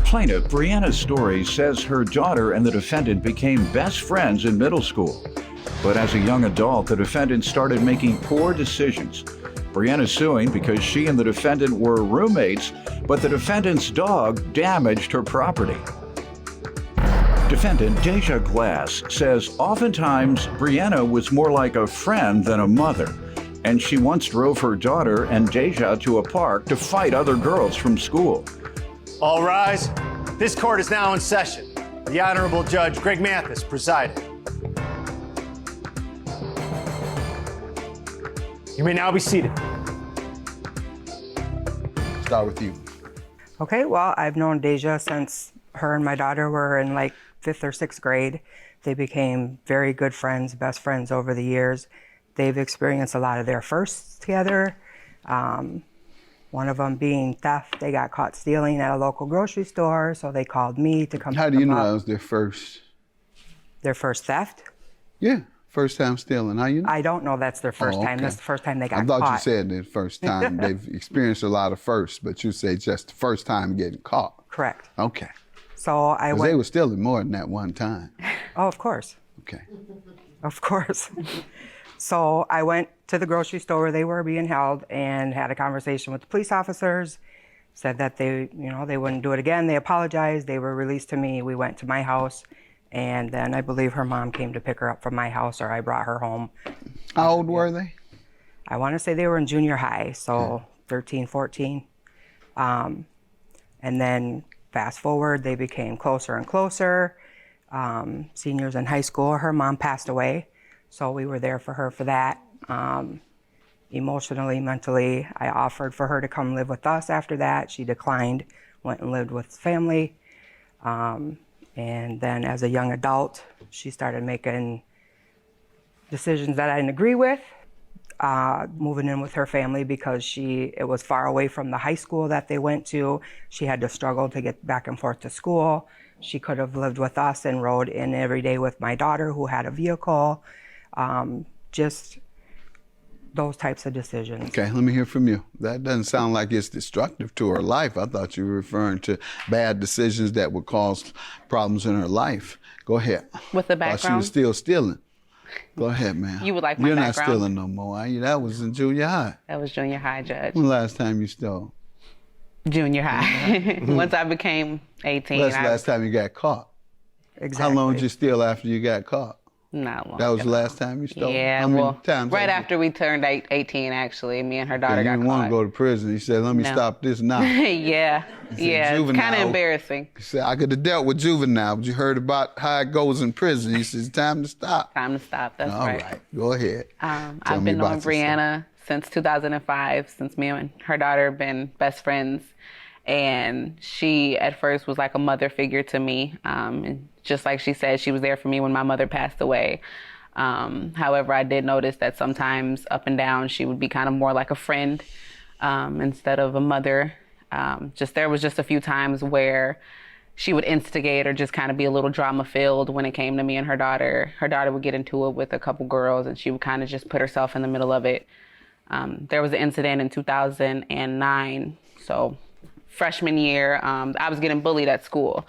Plaintiff Brianna Story says her daughter and the defendant became best friends in middle school. But as a young adult, the defendant started making poor decisions. Brianna's suing because she and the defendant were roommates, but the defendant's dog damaged her property. Defendant Deja Glass says oftentimes Brianna was more like a friend than a mother, and she once drove her daughter and Deja to a park to fight other girls from school. All rise. This court is now in session. The Honorable Judge Greg Mathis presiding. You may now be seated. Start with you. Okay, well, I've known Deja since her and my daughter were in like 5th or 6th grade. They became very good friends, best friends over the years. They've experienced a lot of their firsts together. One of them being theft. They got caught stealing at a local grocery store, so they called me to come pick them up. How do you know that was their first? Their first theft? Yeah, first time stealing. How you know? I don't know that's their first time. Okay. That's the first time they got I thought caught. you said the first time. They've experienced a lot of firsts, but you say just the first time getting caught. Correct. Okay. So I Because went. they were stealing more than that one time. Oh, of course. Okay. Of course. So I went to the grocery store where they were being held and had a conversation with the police officers, said that they wouldn't do it again. They apologized. They were released to me. We went to my house, and then I believe her mom came to pick her up from my house, or I brought her home. How old were they? I want to say they were in junior high, so 13, 14. And then fast forward, they became closer and closer. Seniors in high school, her mom passed away. So we were there for her for that. Emotionally, mentally, I offered for her to come live with us after that. She declined, went and lived with family. And then as a young adult, she started making decisions that I didn't agree with, moving in with her family because it was far away from the high school that they went to. She had to struggle to get back and forth to school. She could have lived with us and rode in every day with my daughter who had a vehicle. Just those types of decisions. Okay, let me hear from you. That doesn't sound like it's destructive to her life. I thought you were referring to bad decisions that would cause problems in her life. Go ahead. With the While she background? was still stealing. Go ahead, ma'am. You would like my You're background? not stealing no more, are you? That was in junior high. That was junior high, Judge. When the last time you stole? Junior high. Once I became 18. That's the last time you got caught. Exactly. How long did you steal after you got caught? Not long. That was the last time you stole? Yeah, How many well, times right have you- after we turned 18, actually, me and her daughter You got didn't want to caught. go to prison. He said, let me No. stop this now. Yeah, said, yeah, it's kind juvenile. of embarrassing. He said, I could have dealt with juvenile, but you heard about how it goes in prison. He says, time to stop. Time to stop, that's All right. right, go ahead. Tell I've me been about knowing Brianna since 2005, since me and her daughter have been best friends. And she, at first, was like a mother figure to me. And just like she said, she was there for me when my mother passed away. However, I did notice that sometimes up and down, she would be kind of more like a friend instead of a mother. There was just a few times where she would instigate or just kind of be a little drama filled when it came to me and her daughter. Her daughter would get into it with a couple girls and she would kind of just put herself in the middle of it. There was an incident in 2009. So freshman year, I was getting bullied at school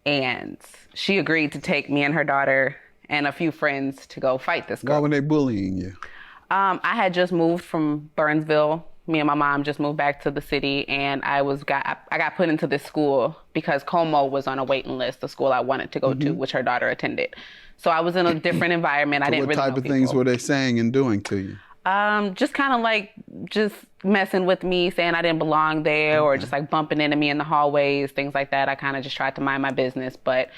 and she agreed to take me and her daughter and a few friends to go fight this girl. Why were they bullying you? I had just moved from Burnsville. Me and my mom just moved back to the city, and I got put into this school because Como was on a waiting list, the school I wanted to go to, which her daughter attended. So I was in a different environment. I didn't What really type know of things people. were they saying and doing to you? Just kind of like just messing with me, saying I didn't belong there, or just like bumping into me in the hallways, things like that. I kind of just tried to mind my business, but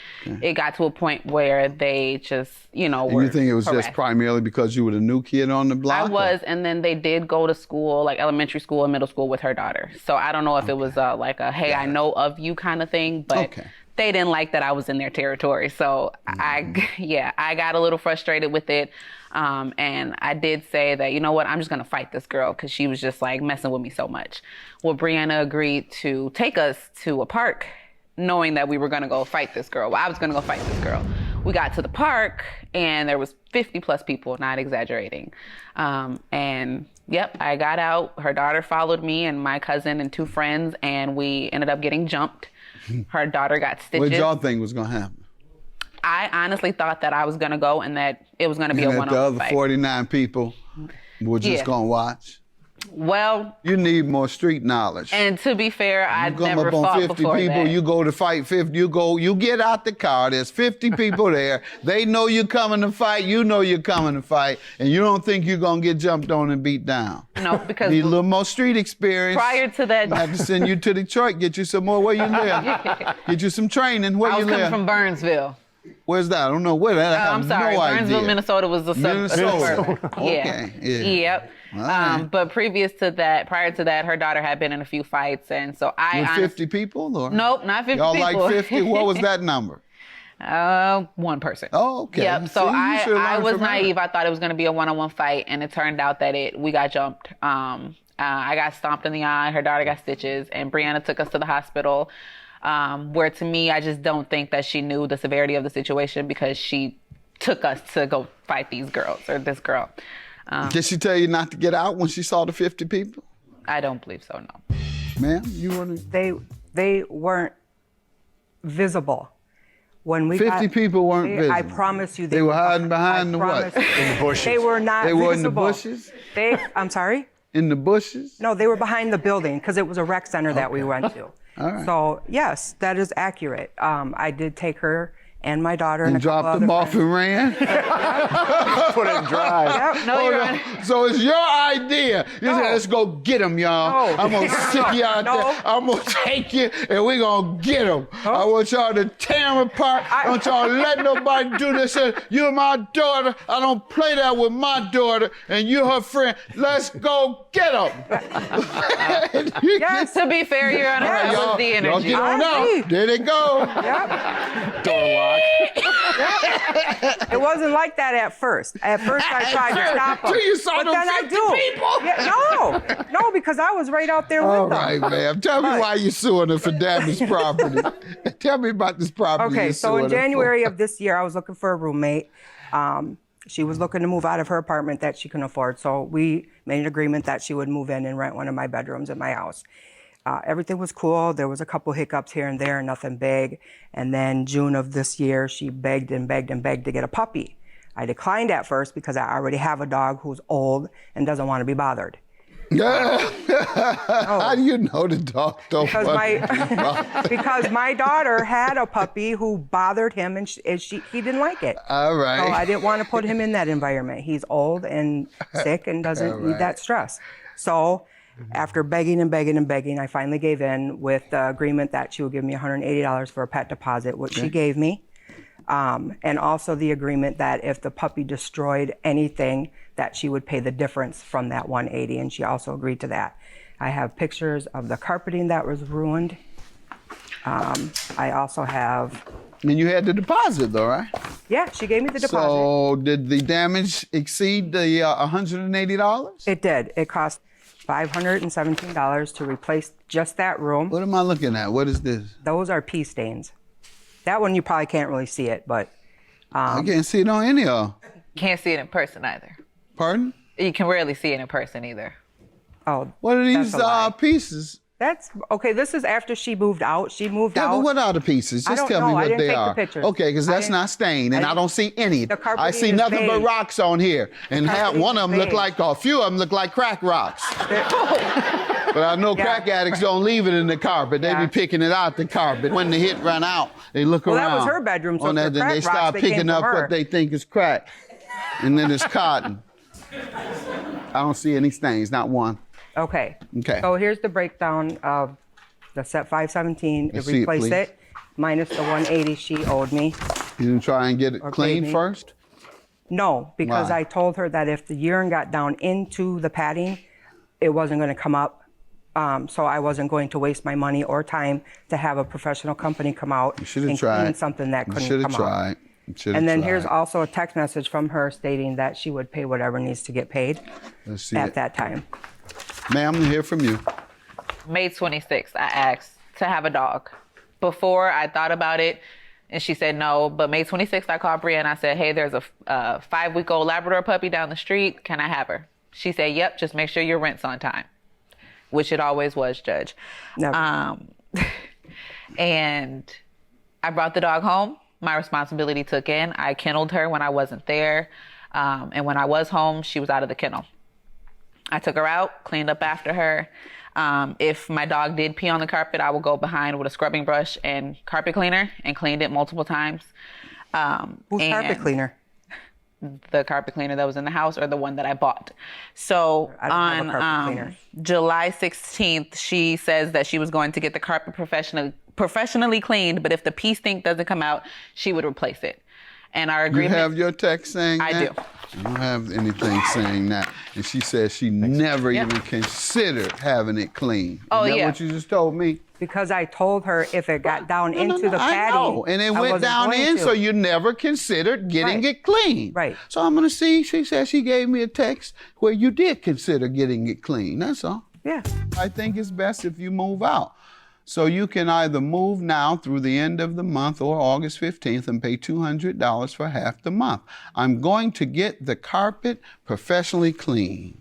it got to a point where they just, And were you think it was just harassing. primarily because you were the new kid on the block? I was, and then they did go to school, like elementary school and middle school with her daughter. So I don't know if it was like a, hey, I know of you kind of thing, but they didn't like that I was in their territory. So I got a little frustrated with it. And I did say that, you know what, I'm just going to fight this girl because she was just like messing with me so much. Well, Brianna agreed to take us to a park knowing that we were going to go fight this girl. Well, I was going to go fight this girl. We got to the park and there was 50 plus people, not exaggerating. And yep, I got out. Her daughter followed me and my cousin and two friends, and we ended up getting jumped. Her daughter got stitches. What did y'all think was going to happen? I honestly thought that I was going to go and that it was going to be And a that one-on-one the other fight. 49 people were just Yeah. going to watch? Well, You need more street knowledge. and to be fair, I'd You come never up on fought 50 before people, that. you go to fight 50, you get out the car, there's 50 people there, they know you're coming to fight, you know you're coming to fight, and you don't think you're gonna get jumped on and beat down. No, because Need a little more street experience. prior to that, I have to send you to Detroit, get you some more where you live. Get you some training where I you was coming live. from Burnsville. Where's that? I don't know where that. I have I'm sorry, no Burnsville, idea. Minnesota was a Minnesota. suburb. Okay, yeah. Yep. All right. But prior to that, her daughter had been in a few fights, and so With 50 people? Or? Nope, not 50 Y'all people. like 50? What was that number? One person. Oh, okay. Yep. So See, you should've I learned was from her. naive. I thought it was going to be a one-on-one fight, and it turned out that we got jumped. I got stomped in the eye. Her daughter got stitches, and Brianna took us to the hospital. Where to me, I just don't think that she knew the severity of the situation because she took us to go fight these girls or this girl. Did she tell you not to get out when she saw the 50 people? I don't believe so. No. Ma'am, you want to? They weren't visible. When we 50 got, people weren't visible. I promise you, They were hiding behind the what? In the bushes. They were not They visible. were in the bushes? I'm sorry? In the bushes? No, they were behind the building because it was a rec center that we went to. All right. So yes, that is accurate. I did take her and my daughter and, And a couple dropped them other off friends. and ran? Put it dry. Yep. No, Oh, Your no. Honor. So it's your idea. You No. said, let's go get them, y'all. No. I'm going to stick you out No. there. I'm going to take you, and we're going to get them. I want y'all to tear them apart. I want y'all to let nobody do this. You're my daughter. I don't play that with my daughter, and you're her friend. Let's go get them. Yes. To be fair, Your Honor, that was the Y'all energy. get on I agree. out. There they go. Yep. Door lock. It wasn't like that at first. At first, I tried to stop them. Till you saw but them then 50 I do. people. Yeah, no, because I was right out there with All them. right, ma'am. Tell me Right. why you're suing her for damaged property. Tell me about this property. Okay, you're so suing in her for. January of this year, I was looking for a roommate. She was looking to move out of her apartment that she couldn't afford. So we made an agreement that she would move in and rent one of my bedrooms at my house. Everything was cool. There was a couple hiccups here and there, nothing big. And then June of this year, she begged and begged and begged to get a puppy. I declined at first because I already have a dog who's old and doesn't want to be bothered. How do you know the dog don't Because want to be bothered? because my daughter had a puppy who bothered him and he didn't like it. All So I right. didn't want to put him in that environment. He's old and sick and doesn't need that stress. So after begging and begging and begging, I finally gave in with the agreement that she would give me $180 for a pet deposit, which she gave me. And also the agreement that if the puppy destroyed anything, that she would pay the difference from that $180, and she also agreed to that. I have pictures of the carpeting that was ruined. I also have, And you had the deposit, though, right? yeah, she gave me the deposit. So did the damage exceed the $180? It did. It cost $517 to replace just that room. What am I looking at? What is this? Those are pee stains. That one you probably can't really see it, but I can't see it on any of them. Can't see it in person either. Pardon? You can rarely see it in person either. oh, What are these That's a lie. pieces? that's okay. This is after she moved out. She moved Yeah, out. but what are the pieces? I Just don't tell me know. I what didn't they take the are. pictures. Okay, because I that's didn't- not stained, and I don't see any. The carpeting I see is nothing but beige. rocks on here, and carpeting one is of them look beige. like a few of them look like crack rocks. But I know Yeah. crack addicts don't leave it in the carpet. They Yeah. be picking it out the carpet. When the hit run out, they look Well, around. that was her bedroom, so on if that, they're then they crack rocks, start they came picking from up her. what they think is crack, and then it's cotton. I don't see any stains, not one. Okay. Okay. So here's the breakdown of the set 517. Let's It see it, replaced please. it minus the 180 she owed me. You didn't try and get it Or clean paid me. first? No, because Why? I told her that if the urine got down into the padding, it wasn't going to come up. So I wasn't going to waste my money or time to have a professional company come out You should have and tried. clean something that You couldn't should come have out. tried. You should have And then tried. here's also a text message from her stating that she would pay whatever needs to get paid Let's see at it. that time. Ma'am, I'm hear from you. May 26th, I asked to have a dog. Before, I thought about it, and she said no. But May 26th, I called Bria and I said, hey, there's a 5-week-old Labrador puppy down the street. Can I have her? She said, yep, just make sure your rent's on time, which it always was, Judge. Never. And I brought the dog home. My responsibility took in. I kenneled her when I wasn't there. And when I was home, she was out of the kennel. I took her out, cleaned up after her. If my dog did pee on the carpet, I would go behind with a scrubbing brush and carpet cleaner and cleaned it multiple times. Who's carpet cleaner? The carpet cleaner that was in the house or the one that I bought. So I don't have a carpet on cleaner. July 16th, she says that she was going to get the carpet professionally cleaned, but if the pee stink doesn't come out, she would replace it. And our You agreement... have your text saying that? I do. I don't have anything saying that. And she says she never even considered having it clean. Oh, Is that yeah. what you just told me? Because I told her if it got down into the I padding, know. And it I went wasn't down going in, to. so you never considered getting Right. it clean. Right. So I'm going to see. She said she gave me a text where you did consider getting it clean. That's all. Yeah. I think it's best if you move out. So you can either move now through the end of the month or August 15th and pay $200 for half the month. I'm going to get the carpet professionally cleaned.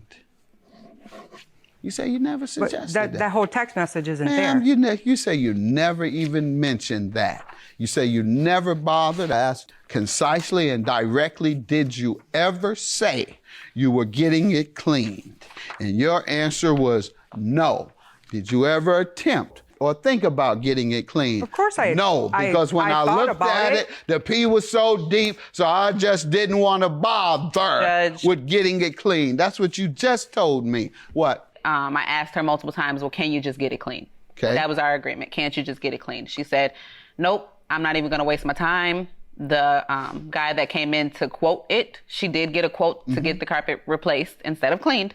You say you never But suggested that whole text message isn't Ma'am, there. you say you never even mentioned that. You say you never bothered to ask concisely and directly, did you ever say you were getting it cleaned? And your answer was no. Did you ever attempt or think about getting it clean? Of course I- No, because when I thought looked about at it. it, the pee was so deep, so I just didn't want to bother Judge. with getting it clean. That's what you just told me. What? I asked her multiple times, well, can you just get it clean? Okay. That was our agreement. Can't you just get it clean? She said, nope, I'm not even going to waste my time. The guy that came in to quote it, she did get a quote to get the carpet replaced instead of cleaned.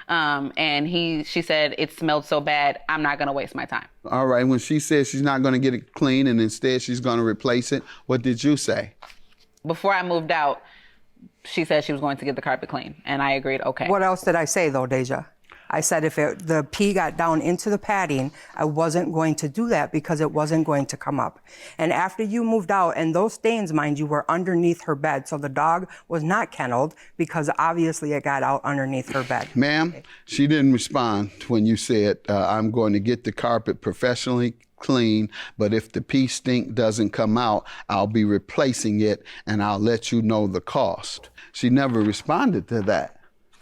And she said, it smelled so bad, I'm not going to waste my time. All right, when she says she's not going to get it clean and instead she's going to replace it, what did you say? Before I moved out, she said she was going to get the carpet clean. And I agreed, okay. What else did I say though, Deja? I said if the pee got down into the padding, I wasn't going to do that because it wasn't going to come up. And after you moved out, and those stains, mind you, were underneath her bed, so the dog was not kenneled because obviously it got out underneath her bed. Ma'am, she didn't respond when you said, I'm going to get the carpet professionally clean, but if the pee stink doesn't come out, I'll be replacing it and I'll let you know the cost. She never responded to that.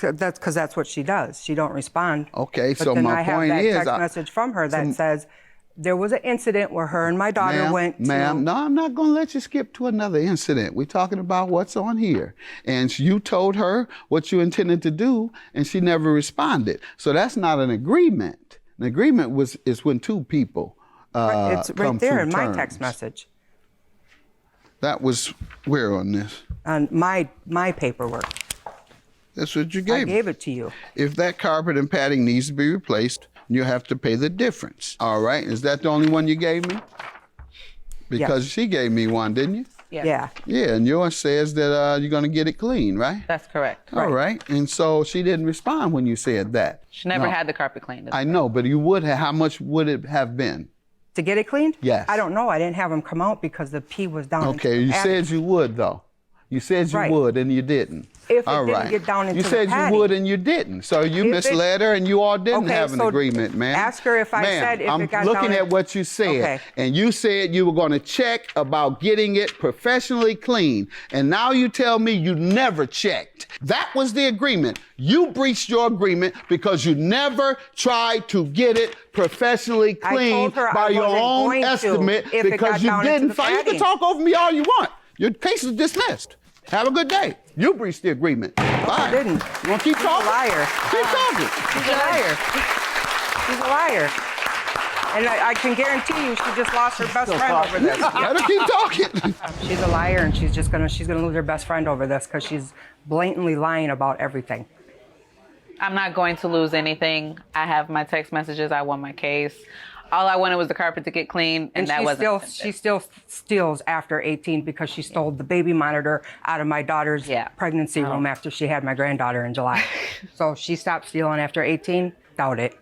That's because that's what she does. She don't respond. Okay, But so then my I have point that is, text message from her that says there was an incident where her and my daughter went to. Ma'am, no, I'm not going to let you skip to another incident. We're talking about what's on here. And you told her what you intended to do, and she never responded. So that's not an agreement. An agreement is when two people It's right come there to in my terms. text message. That was where on this? On my paperwork. That's what you I gave me. gave it to you. If that carpet and padding needs to be replaced, you have to pay the difference. All right? Is that the only one you gave me? Because she gave me one, didn't you? Yeah. Yeah, and yours says that you're going to get it clean, right? That's correct. All right. And so she didn't respond when you said that. She never No. had the carpet cleaned. I know, but you would have. How much would it have been? To get it cleaned? Yes. I don't know. I didn't have them come out because the pee was down. Okay, into you the padding. said you would, though. You said you Right. would, and you didn't. If it All didn't right. get down into you the said padding. you would, and you didn't. So you If misled her, and you all didn't Okay, have an so agreement, ma'am. ask her if I Ma'am, said if I'm it got looking down at in- what you said, Okay. and you said you were going to check about getting it professionally clean, and now you tell me you never checked. That was the agreement. You breached your agreement because you never tried to get it professionally I clean told her I by your wasn't own going to estimate if it because got you down into didn't. the You can padding. talk over me all you want. Your case is dismissed. Have a good day. You breached the agreement. Bye. I didn't. You want to keep She's a talking? liar. Keep talking. She's a liar. She's a liar. And I can guarantee you she just lost her best friend over this. Let her keep talking. She's a liar and she's gonna lose her best friend over this because she's blatantly lying about everything. I'm not going to lose anything. I have my text messages. I won my case. All I wanted was the carpet to get clean, and that wasn't. she still steals after 18 because she stole the baby monitor out of my daughter's pregnancy room after she had my granddaughter in July. So she stopped stealing after 18? Doubt it.